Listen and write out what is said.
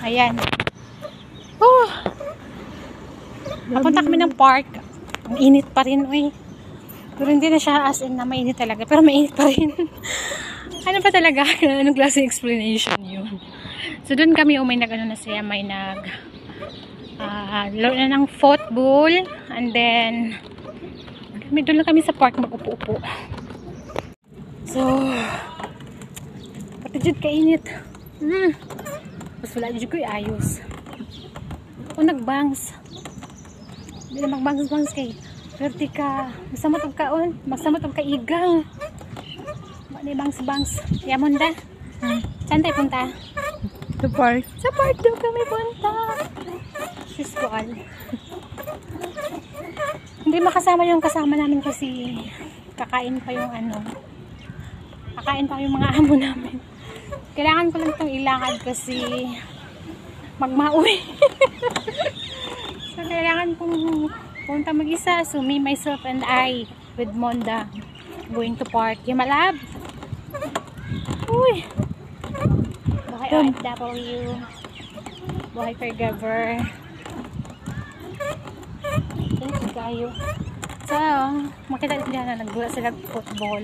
Ayan. Oh! Napunta kami ng park. Ang init pa rin, uy. Pero hindi na siya as in na mainit talaga. Pero mainit pa rin. Ano pa talaga? Anong klase explanation yun? So, doon kami, may nag-ano na siya, may laro na ng football. And then, doon lang kami sa park mag-upo-upo. So, pati dyan kainit. Mas wala dyan ko ayos. Ako nag-bangs. Hindi na mag-bangs-bangs kay. Perti ka. Masama tong kaon. Masama tong kaigang. Mani bangs-bangs. Yamon da. Saan tayo punta? Sa park. Sa park daw kami punta. Sis ko al. Hindi makasama yung kasama namin kasi kakain pa yung kakain pa yung mga amo namin. Kailangan ko lang itong ilakad kasi magmauwi. So kailangan kong punta mag-isa. So me, myself, and I with Monda going to park. Yung malab. Uy! Buhay OFW. Buhay caregiver. Thank you kayo. So, makita nila na nagbula sila football.